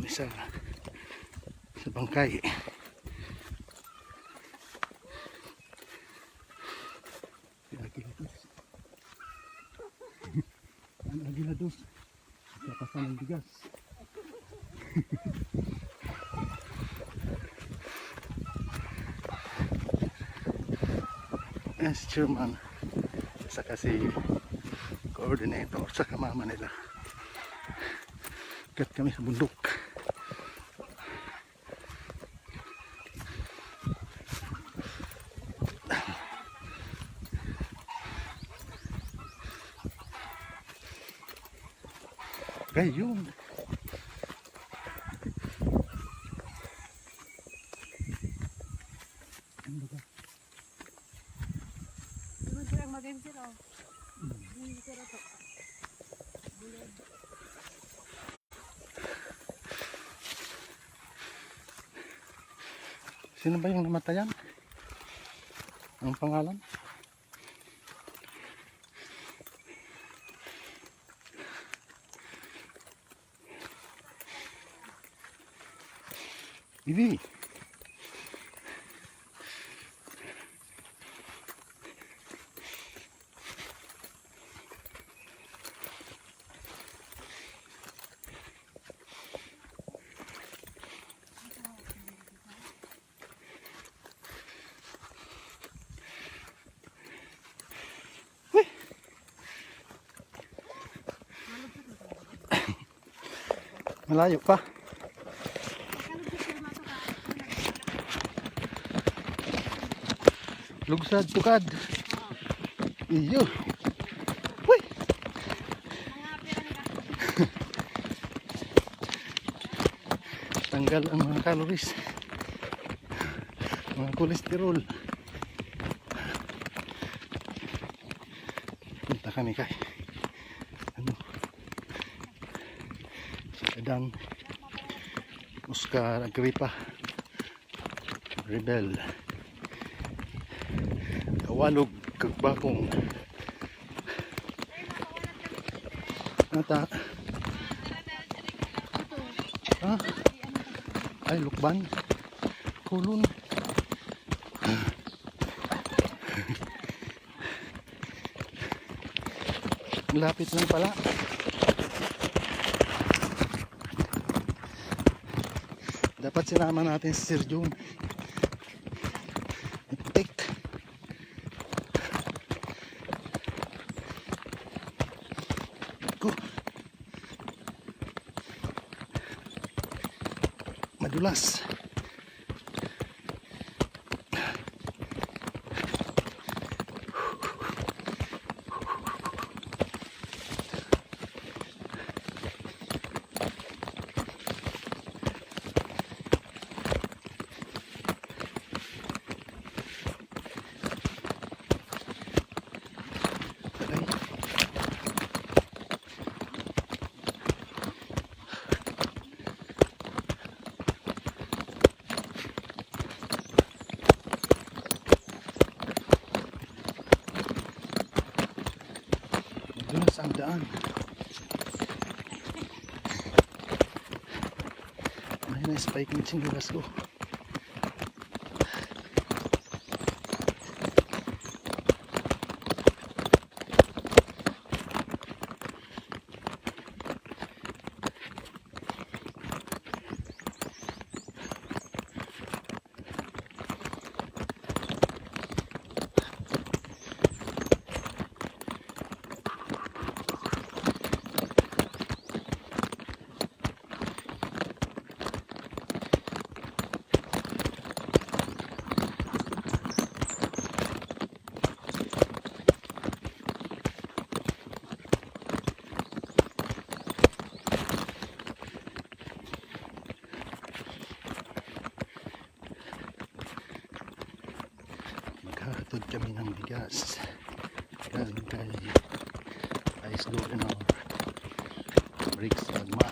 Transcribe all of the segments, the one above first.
kami sa bangkay. Ang agilados kapasan ng bigas. Yan si chairman saka si coordinator saka mama nila. Kat kami sa bundok. Gayun. Ano ba? Naman silang mag-emsir oh. Emsir ito. Sino ba yung namatayan? Anong pangalan? Bibi. Malayo pa. Lugsad tukad. Iyo. Uy. Tanggal ang mga calories. Mga kolesterol. Punta kami kay Kadang Oscar Agripa Rebel Kawalog Kagbakong Nata ay Lukban Kulon lapit lang pala. Dapat sinama natin si Sir Jun. Tik. Go. Madulas. Dulas ang daan. Ayun na spike ng singgilas ko. Maghahatod kami ng bigas galing kay Ice Governor Briggs Agma.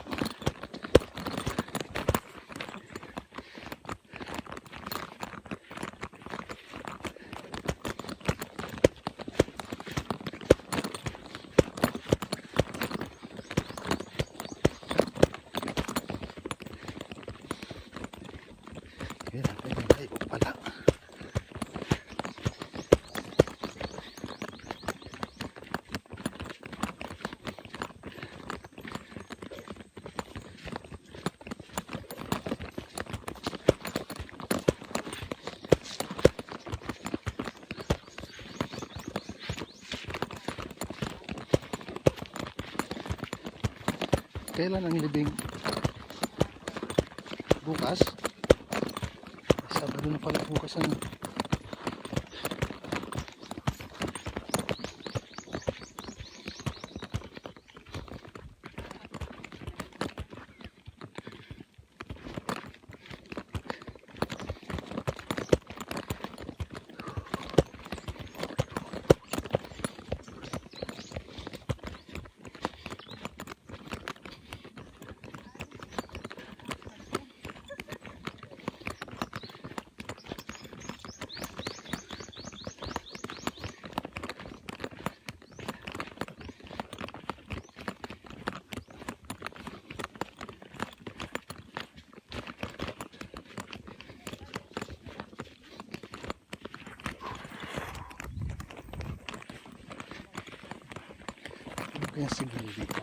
Kailan ang libing? Bukas? Sabado na pala bukas ano. Ano kaya siguro dito?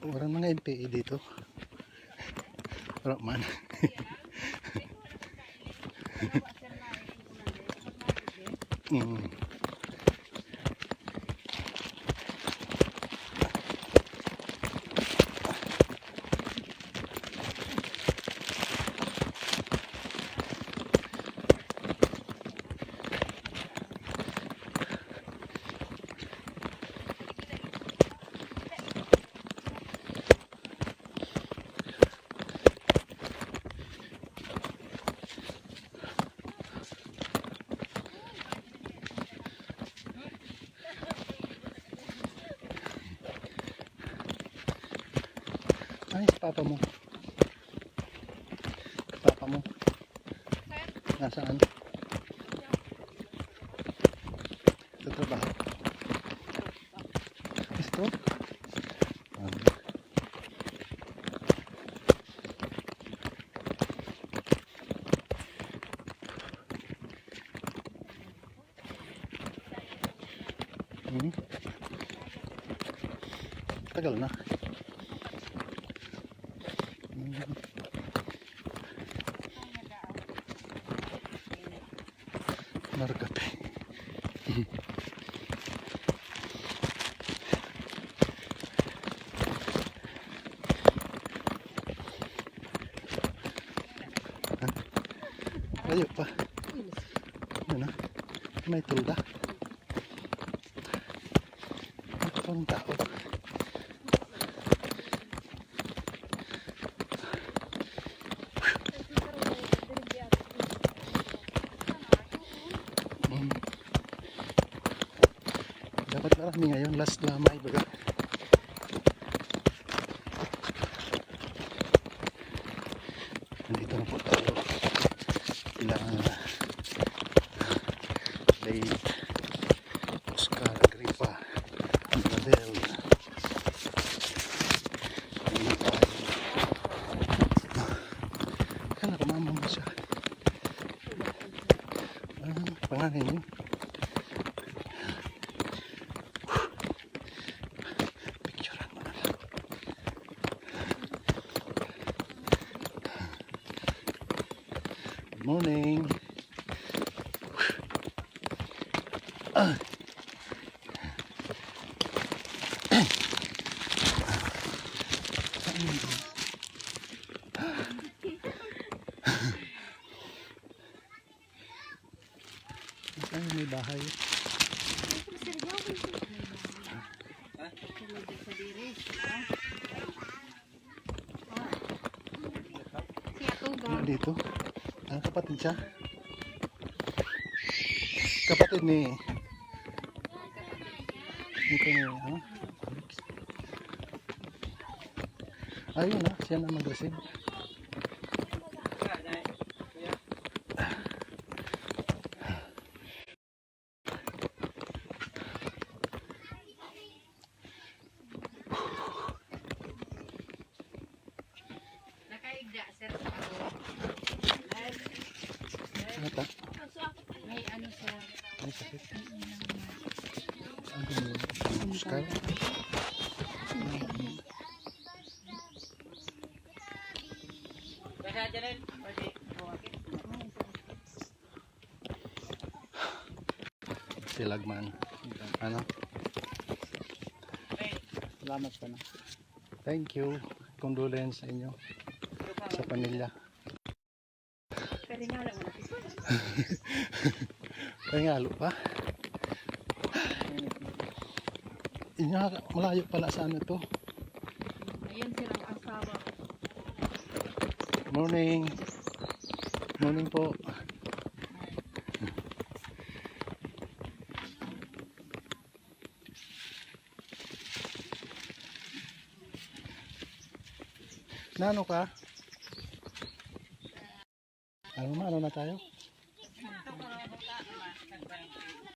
Walang mga MPE dito. Wala man. Mm. Ay, si papa mo. Papa mo. Nasaan? Sa trabaho. Ito? Tagal na. Margape. Layo pa. Ano na? May tulda. Ito pang tao. Dapat marami ngayon, last lamay baga. Nandito na po tayo. Ilang late Oscar Agripa Bradel. Hindi tayo. Kaya kumama mo siya. Panganin yun. Morning. Saan may bahay? Dito? Ah, kapatid siya? Kapatid ni ito ni ano? Ayun na, siya na mag-receive. Nakaigda, sir. Ata? May ano siya. May sakit. Ano yun? Oscar? Silagman. Ano? Salamat ka na. Thank you. Condolence sa inyo. Sa pamilya. Pero nga lang, Pangalo pa. Inyo, malayo pala sa ano to. ayun silang asawa. Morning. Morning po. Nano ka? Ano na tayo?